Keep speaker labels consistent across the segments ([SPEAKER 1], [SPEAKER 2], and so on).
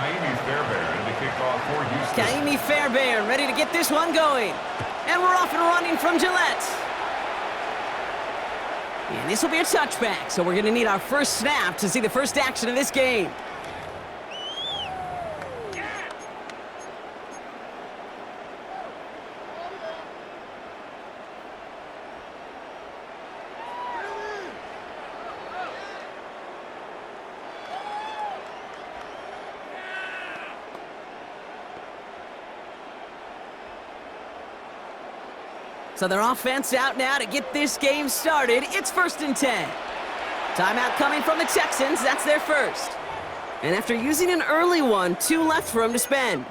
[SPEAKER 1] Kaimi Fairbairn to kick off for Houston.
[SPEAKER 2] Kaimi Fairbairn ready to get this one going. And we're off and running from Gillette. And this will be a touchback, so we're going to need our first snap to see the first action of this game. So their offense out now to get this game started. It's 1st and 10. Timeout coming from the Texans. That's their first. And after using an early one, 2 left for them to spend.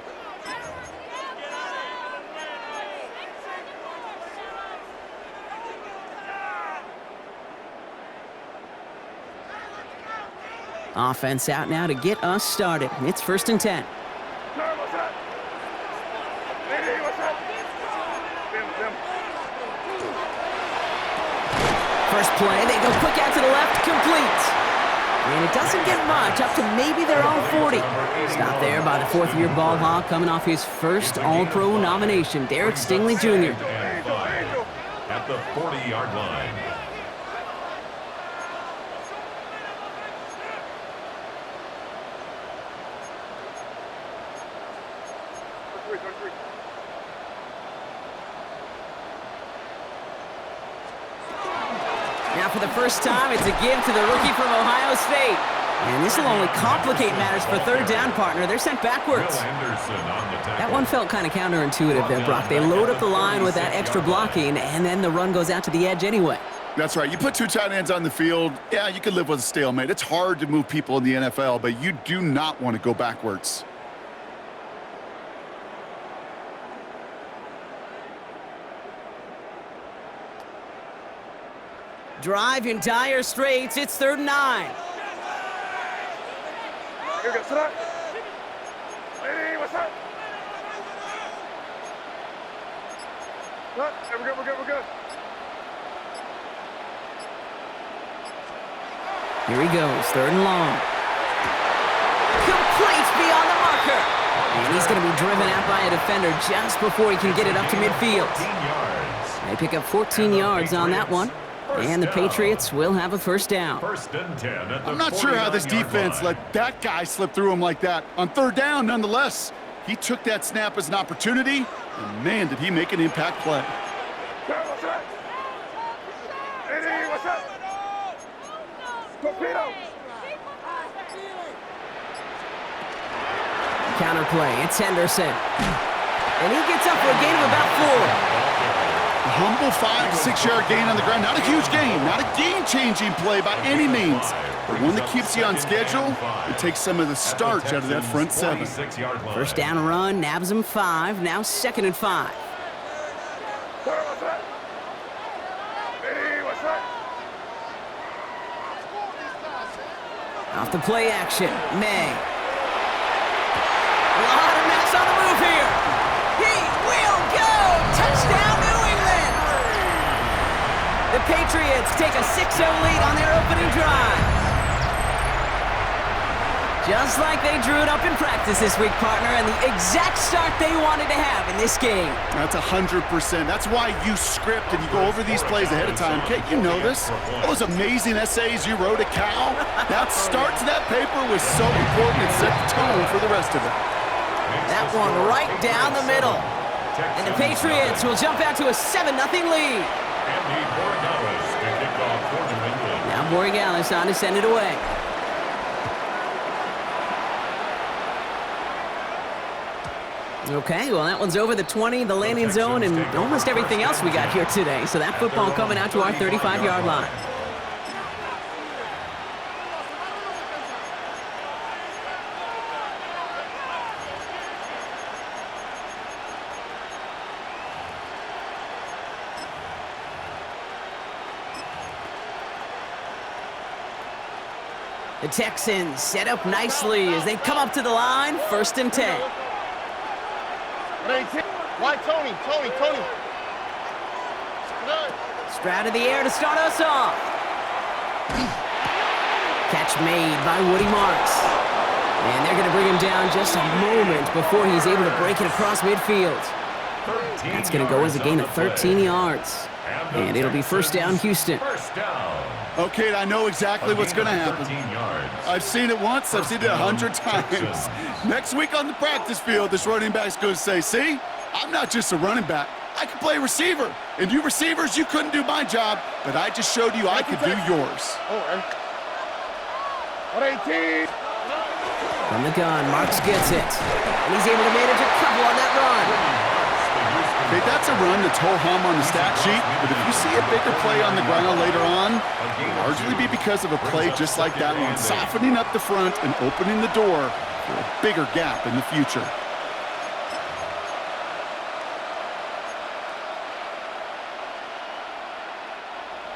[SPEAKER 2] Offense out now to get us started. It's 1st and 10. First play, they go quick out to the left, complete. And it doesn't get much, up to maybe their own 40. Stopped there by the 4th-year ball hawk, coming off his first All-Pro nomination, Derek Stingley Jr.
[SPEAKER 1] At the 40-yard line.
[SPEAKER 2] Now for the first time, it's a give to the rookie from Ohio State. And this will only complicate matters for 3rd down, partner. They're sent backwards. That one felt kind of counterintuitive there, Brock. They load up the line with that extra blocking, and then the run goes out to the edge anyway.
[SPEAKER 3] That's right. You put 2 tight ends on the field, yeah, you could live with a stalemate. It's hard to move people in the NFL, but you do not want to go backwards.
[SPEAKER 2] Drive in dire straits. It's 3rd and 9.
[SPEAKER 4] Here we go. Sit up. Hey, what's up? What? Hey, we're good, we're good, we're good.
[SPEAKER 2] Here he goes, 3rd and long. Complete beyond the marker. And he's going to be driven out by a defender just before he can get it up to midfield. They pick up 14 yards on that one. And the Patriots will have a 1st down.
[SPEAKER 1] 1st and 10 at the
[SPEAKER 3] I'm not sure how this defense let that guy slip through him like that. On 3rd down, nonetheless, he took that snap as an opportunity, and man, did he make an impact play.
[SPEAKER 4] What's up? Hey, what's up? Torpedo.
[SPEAKER 2] Counter play, it's Henderson. And he gets up for a gain of about 4.
[SPEAKER 3] A humble 5 to 6 yard gain on the ground. Not a huge gain, not a game-changing play by any means, but one that keeps you on schedule and takes some of the starch out of that front 7.
[SPEAKER 2] 1st down run, nabs him 5, now 2nd and 5.
[SPEAKER 4] What's up? Hey, what's up?
[SPEAKER 2] Off the play action, May. A lot of mess on the move here. He will go! Touchdown, New England! The Patriots take a 6-0 lead on their opening drive. Just like they drew it up in practice this week, partner, and the exact start they wanted to have in this game.
[SPEAKER 3] That's 100%. That's why you script and you go over these plays ahead of time. Kate, you know this. All those amazing essays you wrote at Cal, that start to that paper was so important. It set the tone for the rest of it.
[SPEAKER 2] That one right down the middle. And the Patriots will jump out to a 7-0 lead. Now Borregales on to send it away. Okay, well, that one's over the 20, the landing zone, and almost everything else we got here today. So that football coming out to our 35-yard line. The Texans set up nicely as they come up to the line, 1st and 10.
[SPEAKER 4] Why Tony?
[SPEAKER 2] Stroud of the air to start us off. Catch made by Woody Marks. And they're going to bring him down just a moment before he's able to break it across midfield. That's going to go as a gain of 13 yards. And it'll be first down, Houston.
[SPEAKER 1] First down.
[SPEAKER 3] Okay, I know exactly what's going to happen.
[SPEAKER 1] 13 yards.
[SPEAKER 3] I've seen it once. I've seen it 100 times. Next week on the practice field, this running back's going to say, see, I'm not just a running back. I can play receiver. And you receivers, you couldn't do my job, but I just showed you I could do yours.
[SPEAKER 4] Oh, 118.
[SPEAKER 2] From the gun, Marks gets it. And he's able to manage a couple on that run.
[SPEAKER 3] Okay, that's a run that's ho-hum on the stat sheet, but if you see a bigger play on the ground later on, it'll largely be because of a play just like that one, softening up the front and opening the door for a bigger gap in the future.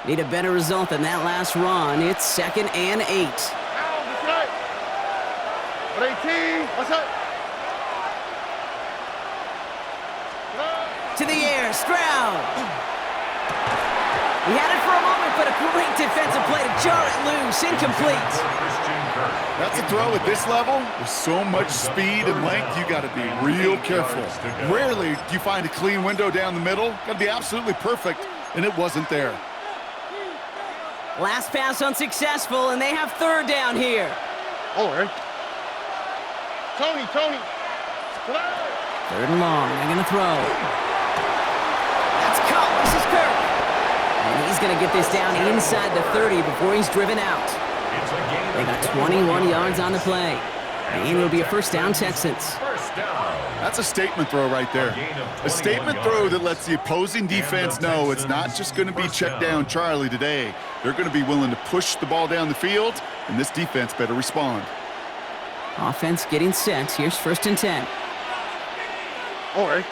[SPEAKER 2] Need a better result than that last run. It's 2nd and 8.
[SPEAKER 4] Down, that's right. 118. What's up?
[SPEAKER 2] To the air, Stroud. He had it for a moment, but a great defensive play to jar it loose. Incomplete.
[SPEAKER 3] That's a throw at this level. With so much speed and length, you got to be real careful. Rarely do you find a clean window down the middle. Got to be absolutely perfect, and it wasn't there.
[SPEAKER 2] Last pass unsuccessful, and they have 3rd down here.
[SPEAKER 4] Oh, right. Tony.
[SPEAKER 2] 3rd and long. They're going to throw. That's caught. This is Kirk. And he's going to get this down inside the 30 before he's driven out. They got 21 yards on the play. And it'll be a first down, Texans.
[SPEAKER 1] First down.
[SPEAKER 3] That's a statement throw right there. A statement throw that lets the opposing defense know it's not just going to be check down Charlie today. They're going to be willing to push the ball down the field, and this defense better respond.
[SPEAKER 2] Offense getting set. Here's 1st and 10.
[SPEAKER 4] Oh, right.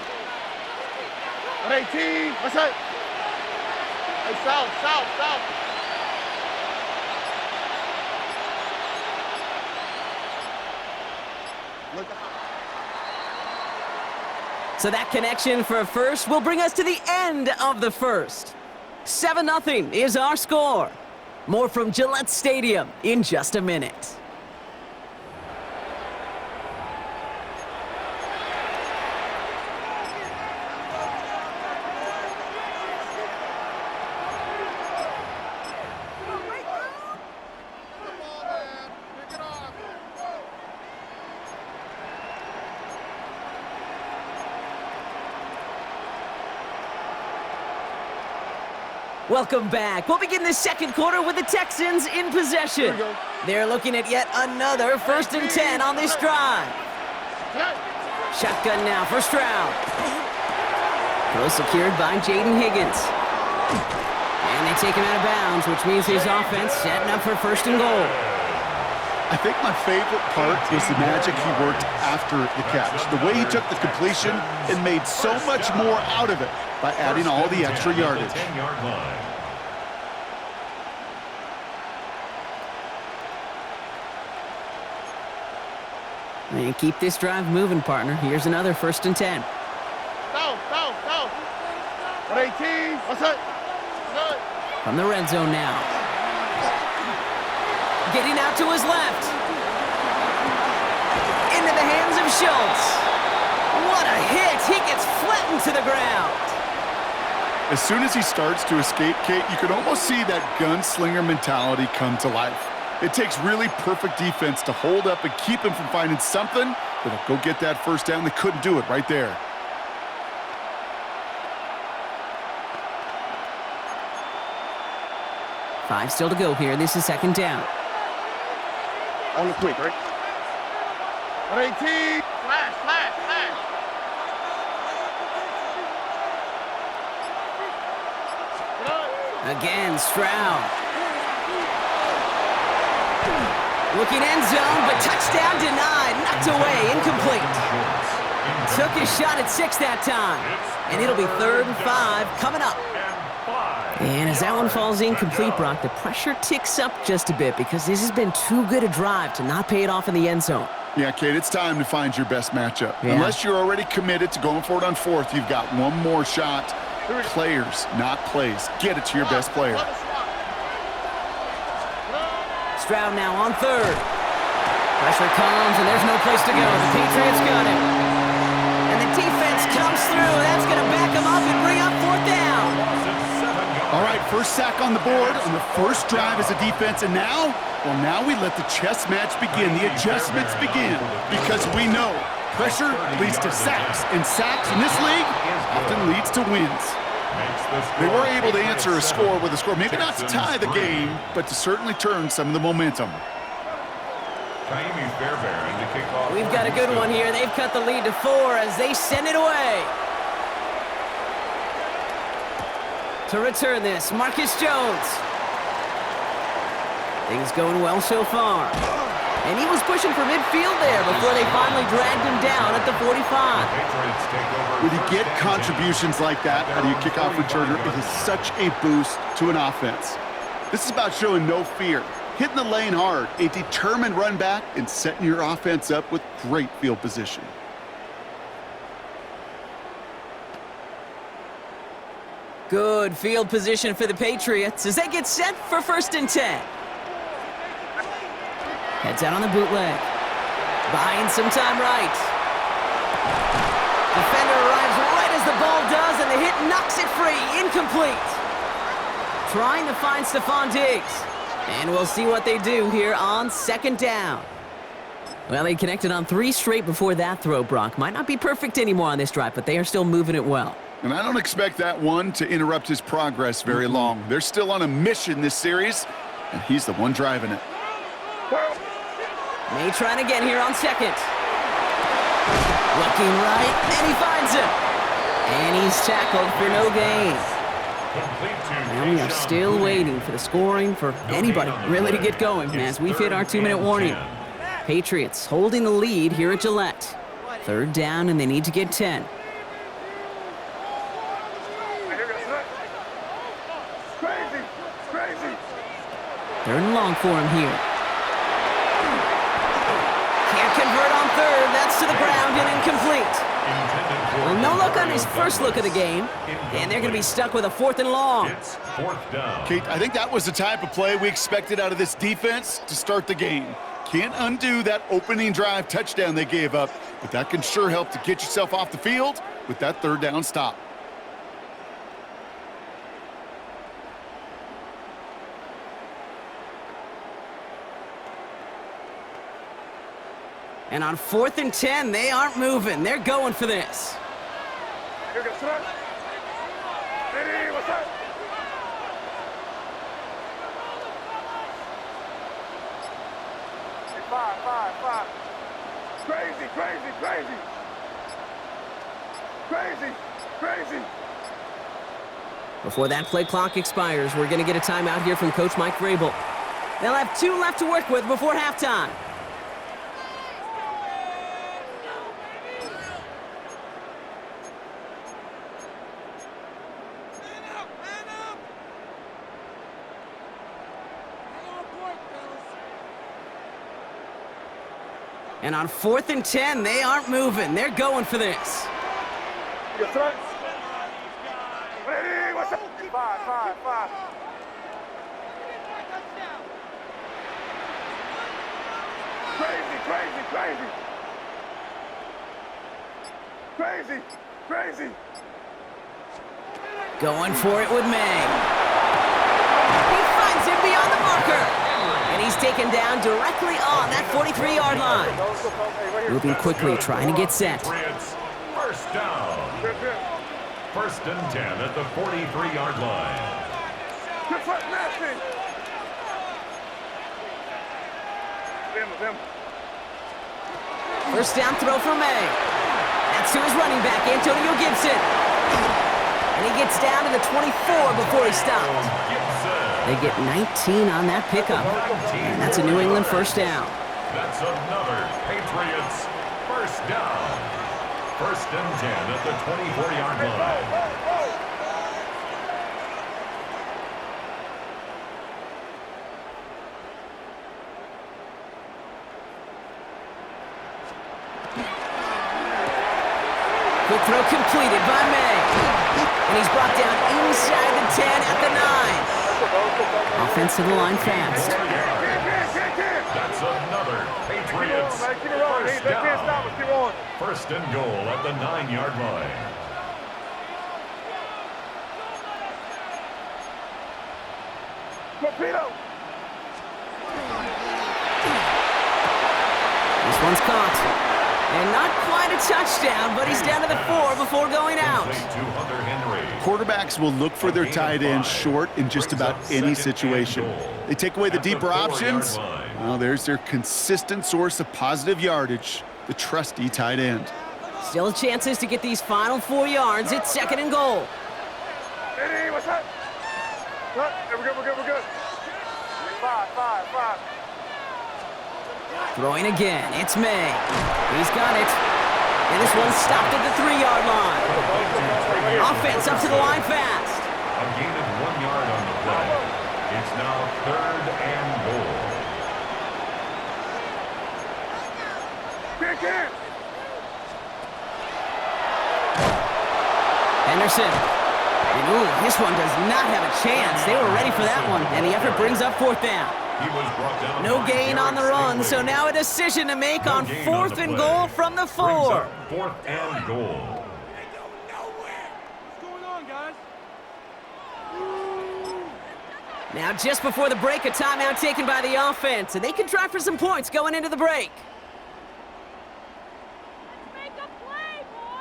[SPEAKER 4] 118. What's up? Hey, south. Look.
[SPEAKER 2] So that connection for a first will bring us to the end of the first. 7-0 is our score. More from Gillette Stadium in just a minute. Welcome back. We'll begin the second quarter with the Texans in possession. They're looking at yet another 1st and 10 on this drive. Shotgun now for Stroud. Throw secured by Jaden Higgins. And they take him out of bounds, which means his offense setting up for 1st and goal.
[SPEAKER 3] I think my favorite part was the magic he worked after the catch. The way he took the completion and made so much more out of it by adding all the extra yardage.
[SPEAKER 1] 10-yard line.
[SPEAKER 2] And keep this drive moving, partner. Here's another 1st and 10.
[SPEAKER 4] South. 118. What's up?
[SPEAKER 2] From the red zone now. Getting out to his left. Into the hands of Schultz. What a hit. He gets flattened to the ground.
[SPEAKER 3] As soon as he starts to escape, Kate, you can almost see that gunslinger mentality come to life. It takes really perfect defense to hold up and keep him from finding something that'll go get that 1st down. They couldn't do it right there.
[SPEAKER 2] Five still to go here. This is 2nd down.
[SPEAKER 4] On the quick, right? 118. Flash.
[SPEAKER 2] Again, Stroud. Looking end zone, but touchdown denied. Knocked away, incomplete. Took his shot at 6 that time. And it'll be 3rd and 5 coming up. And as that one falls incomplete, Brock, the pressure ticks up just a bit because this has been too good a drive to not pay it off in the end zone.
[SPEAKER 3] Yeah, Kate, it's time to find your best matchup.
[SPEAKER 2] Yeah.
[SPEAKER 3] Unless you're already committed to going for it on 4th, you've got one more shot. Players, not plays. Get it to your best player.
[SPEAKER 2] Stroud now on 3rd. Pressure comes, and there's no place to go. The Patriots got it. And the defense comes through. That's going to back them up and bring up fourth down.
[SPEAKER 3] All right, first sack on the board on the first drive as a defense, and now, well, now we let the chess match begin, the adjustments begin, because we know pressure leads to sacks, and sacks in this league often leads to wins. They were able to answer a score with a score, maybe not to tie the game, but to certainly turn some of the momentum.
[SPEAKER 2] We've got a good one here. They've cut the lead to 4 as they send it away. To return this, Marcus Jones. Things going well so far. And he was pushing for midfield there before they finally dragged him down at the 45.
[SPEAKER 3] When you get contributions like that out of your kickoff returner, it is such a boost to an offense. This is about showing no fear, hitting the lane hard, a determined run back, and setting your offense up with great field position.
[SPEAKER 2] Good field position for the Patriots as they get set for 1st and 10. Heads out on the bootleg. Buying some time right. Defender arrives right as the ball does, and the hit knocks it free. Incomplete. Trying to find Stephon Diggs. And we'll see what they do here on 2nd down. Well, they connected on 3 straight before that throw, Brock. Might not be perfect anymore on this drive, but they are still moving it well.
[SPEAKER 3] And I don't expect that one to interrupt his progress very long. They're still on a mission this series, and he's the one driving it.
[SPEAKER 2] May trying again here on 2nd. Looking right, and he finds him. And he's tackled for no gain. And we are still waiting for the scoring for anybody really to get going as we've hit our 2-minute warning. Patriots holding the lead here at Gillette. 3rd down, and they need to get 10. Third and long for him here. Can't convert on 3rd. That's to the ground and incomplete. Well, no luck on his first look of the game, and they're going to be stuck with a 4th and long.
[SPEAKER 1] It's 4th down.
[SPEAKER 3] Kate, I think that was the type of play we expected out of this defense to start the game. Can't undo that opening drive touchdown they gave up, but that can sure help to get yourself off the field with that 3rd down stop.
[SPEAKER 2] And on 4th and 10, they aren't moving. They're going for this.
[SPEAKER 4] Five. Crazy.
[SPEAKER 2] Before that play clock expires, we're going to get a timeout here from Coach Mike Vrabel. They'll have 2 left to work with before halftime. And on 4th and 10, they aren't moving. They're going for this.
[SPEAKER 4] Yes, sir. Ready, what's up? Five. Crazy.
[SPEAKER 2] Going for it with May. He finds him beyond the marker. And he's taken down directly on that 43-yard line. Moving quickly, trying to get set.
[SPEAKER 1] 1st down. 1st and 10 at the 43-yard line.
[SPEAKER 2] First down throw for May. That's to his running back, Antonio Gibson. And he gets down to the 24 before he stopped. They get 19 on that pickup. And that's a New England 1st down.
[SPEAKER 1] That's another Patriots 1st down. 1st and 10 at the 24-yard line.
[SPEAKER 2] Quick throw completed by May. And he's brought down inside the 10 at the 9. Offensive line fast.
[SPEAKER 1] That's another Patriots
[SPEAKER 4] Keep it rolling.
[SPEAKER 1] first
[SPEAKER 4] They can't stop
[SPEAKER 1] down.
[SPEAKER 4] us. Keep on.
[SPEAKER 1] First and goal at the 9-yard line.
[SPEAKER 4] Torpedo.
[SPEAKER 2] This one's caught. And not quite a touchdown, but he's down to the 4 before going out.
[SPEAKER 1] Complete to Hunter Henry.
[SPEAKER 3] Quarterbacks will look for their tight end short in just about any situation. They take away the deeper options. Well, there's their consistent source of positive yardage, the trusty tight end.
[SPEAKER 2] Still chances to get these final 4 yards. It's 2nd and goal.
[SPEAKER 4] Hey, what's up? What? We're good. We're good. We're good. 5.
[SPEAKER 2] Throwing again. It's May. He's got it. And this one's stopped at the 3-yard line. Offense up to the line fast.
[SPEAKER 1] A gain of 1 yard on the play. It's now 3rd and goal.
[SPEAKER 4] Quick.
[SPEAKER 2] Henderson. And ooh, this one does not have a chance. They were ready for that one. And the effort brings up 4th down.
[SPEAKER 1] He was brought down.
[SPEAKER 2] No
[SPEAKER 1] by
[SPEAKER 2] gain on the
[SPEAKER 1] Derek
[SPEAKER 2] run,
[SPEAKER 1] Stingley.
[SPEAKER 2] so now a decision to make
[SPEAKER 1] No
[SPEAKER 2] on
[SPEAKER 1] gain
[SPEAKER 2] 4th
[SPEAKER 1] the
[SPEAKER 2] and
[SPEAKER 1] play.
[SPEAKER 2] goal from the
[SPEAKER 1] Brings
[SPEAKER 2] 4.
[SPEAKER 1] up 4th and goal.
[SPEAKER 4] What's going on, guys?
[SPEAKER 2] Now just before the break, a timeout taken by the offense, and they can try for some points going into the break.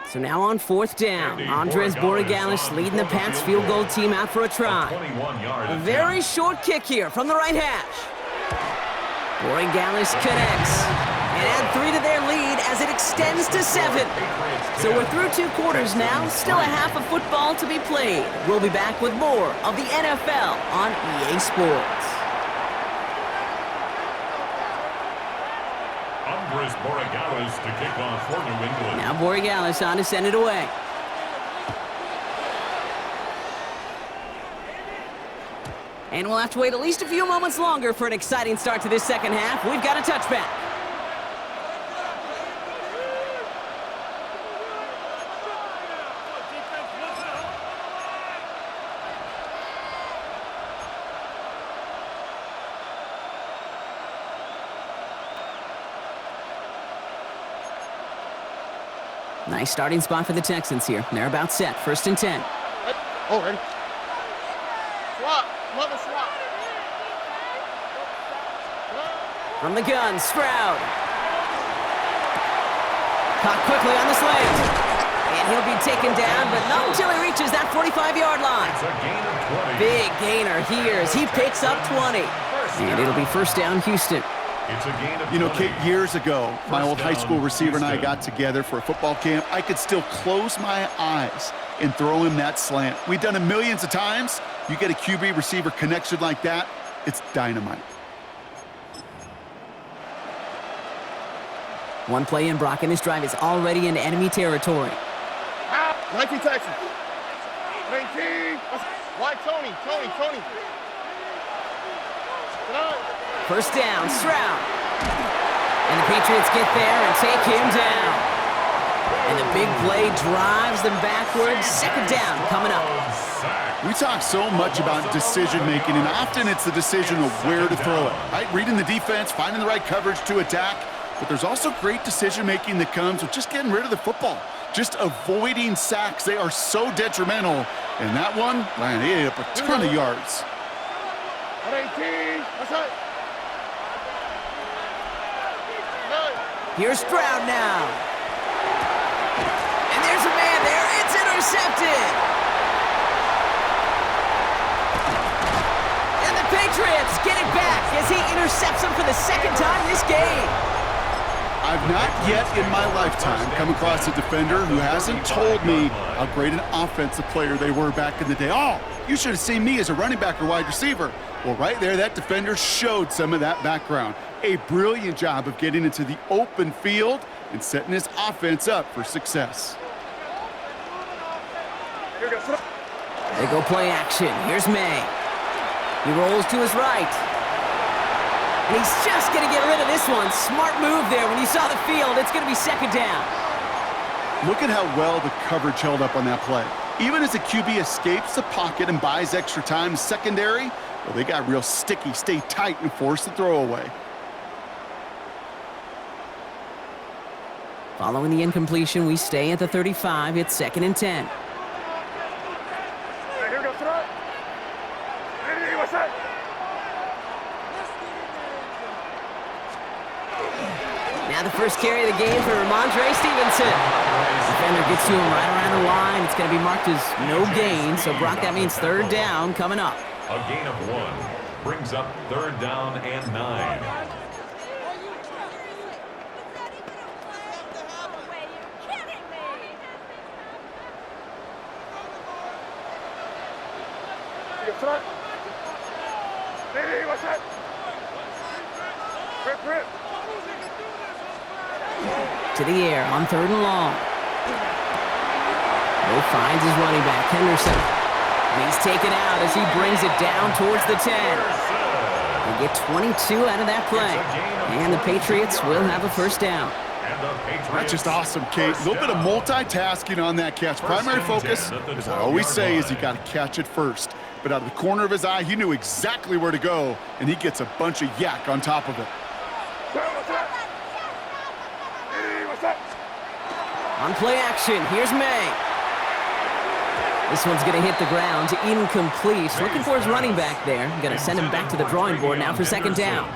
[SPEAKER 2] So now on 4th down, Andres Borregales leading the Pats field goal team out for a try.
[SPEAKER 1] 21-yard
[SPEAKER 2] A very short kick here from the right hash. Borregales connects and add 3 to their lead as it extends to 7. So we're through 2 quarters now, still a half of football to be played. We'll be back with more of the NFL on EA Sports.
[SPEAKER 1] Andres Borregales to kick off for New England.
[SPEAKER 2] Now Borregales on to send it away. And we'll have to wait at least a few moments longer for an exciting start to this second half. We've got a touchback. Nice starting spot for the Texans here. They're about set. 1st and 10.
[SPEAKER 4] Oh, ready. Swap. Love a swap.
[SPEAKER 2] From the gun, Stroud. Caught quickly on the slant. And he'll be taken down, but not until he reaches that 45-yard line.
[SPEAKER 1] It's a gain of 20.
[SPEAKER 2] Big gainer here as he picks up 20. And it'll be 1st down, Houston.
[SPEAKER 1] It's a gain of
[SPEAKER 3] You know,
[SPEAKER 1] 20.
[SPEAKER 3] Kate, years ago, my old high school receiver and I
[SPEAKER 1] Houston.
[SPEAKER 3] got together for a football camp. I could still close my eyes and throw him that slant. We've done it millions of times. You get a QB receiver connection like that, it's dynamite.
[SPEAKER 2] One play in, Brock, and this drive is already into enemy territory.
[SPEAKER 4] 19 Texans. 19. Why Tony? Tony.
[SPEAKER 2] 1st down, Stroud. And the Patriots get there and take him down. And the big play drives them backwards. 2nd down coming up.
[SPEAKER 3] We talk so much about decision-making, and often it's the decision of where to throw it, right? Reading the defense, finding the right coverage to attack, but there's also great decision-making that comes with just getting rid of the football, just avoiding sacks. They are so detrimental, and that one, man, he ate up a ton of yards.
[SPEAKER 4] 18. That's right.
[SPEAKER 2] Here's Stroud now. And there's a man there. It's intercepted. And the Patriots get it back as he intercepts him for the 2nd time this game.
[SPEAKER 3] I've not yet in my lifetime come across a defender who hasn't told me how great an offensive player they were back in the day. Oh, you should have seen me as a running back or wide receiver. Well, right there, that defender showed some of that background. A brilliant job of getting into the open field and setting his offense up for success.
[SPEAKER 4] Here we go.
[SPEAKER 2] They go play action. Here's May. He rolls to his right. And he's just going to get rid of this one. Smart move there. When you saw the field, it's going to be 2nd down.
[SPEAKER 3] Look at how well the coverage held up on that play. Even as the QB escapes the pocket and buys extra time secondary, well, they got real sticky, stay tight, and force the throw away.
[SPEAKER 2] Following the incompletion, we stay at the 35. It's 2nd and 10.
[SPEAKER 4] Hey, here we go, throw it. Hey, what's that?
[SPEAKER 2] Now the first carry of the game for Ramondre Stevenson. Defender gets to him right around the line. It's going to be marked as no gain. So, Brock, that means 3rd down coming up.
[SPEAKER 1] A gain of 1 brings up 3rd down and 9.
[SPEAKER 4] Front. Hey, what's that? Rip.
[SPEAKER 2] To the air on 3rd and long. Will finds his running back, Henderson. And he's taken out as he brings it down towards the 10. They get 22 out of that play. And the Patriots will have a 1st down.
[SPEAKER 3] That's just awesome, Kate. A little bit of multitasking on that catch. Primary focus, as I always say, is you got to catch it first. But out of the corner of his eye, he knew exactly where to go, and he gets a bunch of yak on top of it.
[SPEAKER 4] What's that? Hey, what's that?
[SPEAKER 2] On play action, here's May. This one's going to hit the ground, incomplete. Looking for his running back there. Going to send him back to the drawing board now for 2nd down.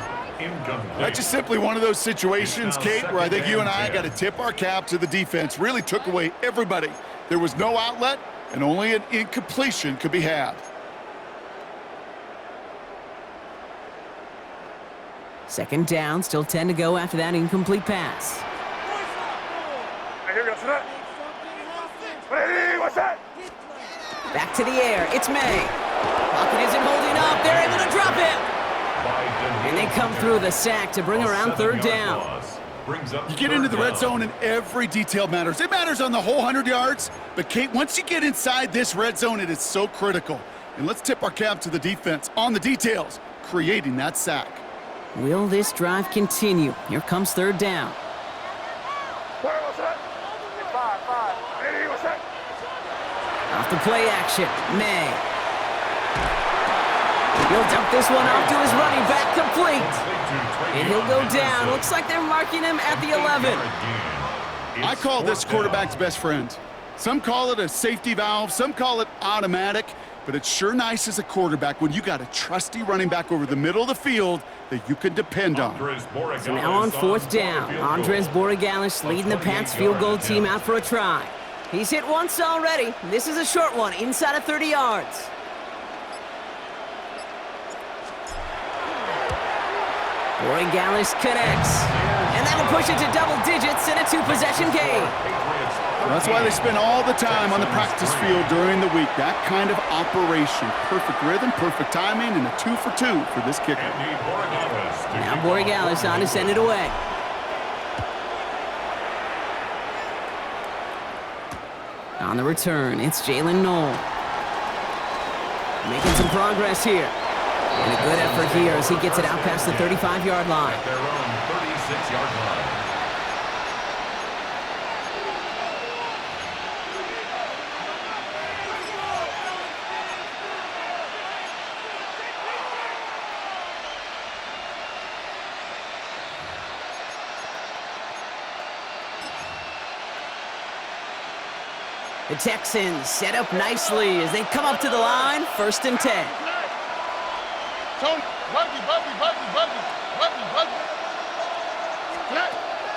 [SPEAKER 3] That's just simply one of those situations, Kate, where I think you and I got to tip our cap to the defense. Really took away everybody. There was no outlet, and only an incompletion could be had.
[SPEAKER 2] 2nd down, still 10 to go after that incomplete pass.
[SPEAKER 4] Hey, here we go, throw it. Hey, what's that?
[SPEAKER 2] Back to the air, it's May. Pocket isn't holding up, they're able to drop it. And they come through the sack to bring around 3rd down.
[SPEAKER 3] You get into the red zone and every detail matters. It matters on the whole 100 yards. But, Kate, once you get inside this red zone, it is so critical. And let's tip our cap to the defense on the details, creating that sack.
[SPEAKER 2] Will this drive continue? Here comes 3rd down.
[SPEAKER 4] Hey, what's that? Hey, 5. Hey, what's that?
[SPEAKER 2] Off the play action, May. He'll dump this one off to his running back, complete. And he'll go down. Looks like they're marking him at the 11.
[SPEAKER 3] I call this quarterback's best friend. Some call it a safety valve, some call it automatic, but it's sure nice as a quarterback when you got a trusty running back over the middle of the field that you can depend on.
[SPEAKER 2] So now on 4th down, Andres Borregales leading the Pats field goal team out for a try. He's hit once already. This is a short one, inside of 30 yards. Borregales connects. And that'll push it to double digits in a 2-possession game.
[SPEAKER 3] That's why they spend all the time on the practice field during the week. That kind of operation. Perfect rhythm, perfect timing, and a 2 for 2 for this kicker.
[SPEAKER 2] Now Borregales on to send it away. On the return, it's Jalen Knoll. Making some progress here. And a good effort here as he gets it out past the 35-yard line.
[SPEAKER 1] At their own 36-yard line.
[SPEAKER 2] The Texans set up nicely as they come up to the line, 1st and 10.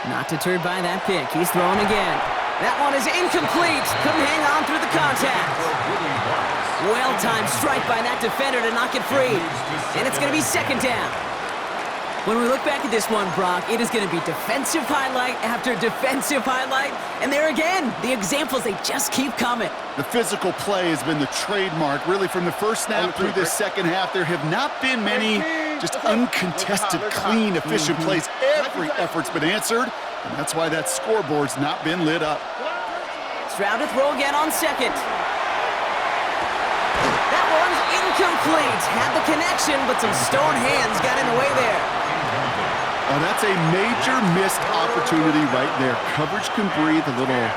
[SPEAKER 2] Not deterred by that pick. He's throwing again. That one is incomplete. Couldn't hang on through the contact. Well-timed strike by that defender to knock it free. And it's going to be 2nd down. When we look back at this one, Brock, it is going to be defensive highlight after defensive highlight. And there again, the examples, they just keep coming.
[SPEAKER 3] The physical play has been the trademark, really, from the first snap through this second half. There have not been many just uncontested, clean, efficient plays. Every effort's been answered, and that's why that scoreboard's not been lit up.
[SPEAKER 2] Stroud to throw again on 2nd. That one's incomplete. Had the connection, but some stone hands got in the way there.
[SPEAKER 3] Oh, that's a major missed opportunity right there. Coverage can breathe a little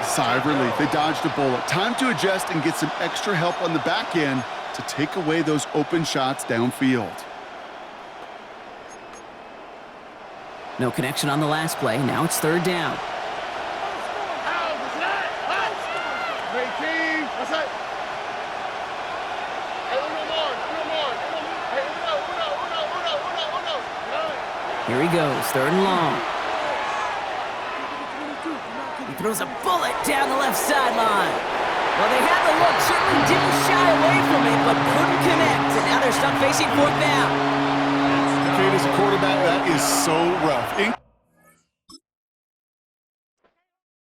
[SPEAKER 3] sigh of relief. They dodged a bullet. Time to adjust and get some extra help on the back end to take away those open shots downfield.
[SPEAKER 2] No connection on the last play. Now it's third down. Here he goes, third and long. He throws a bullet down the left sideline. Well, they had the look, certainly didn't shy away from it, but couldn't connect, and now they're stuck facing fourth down.
[SPEAKER 3] Kate, as a quarterback, that is so rough.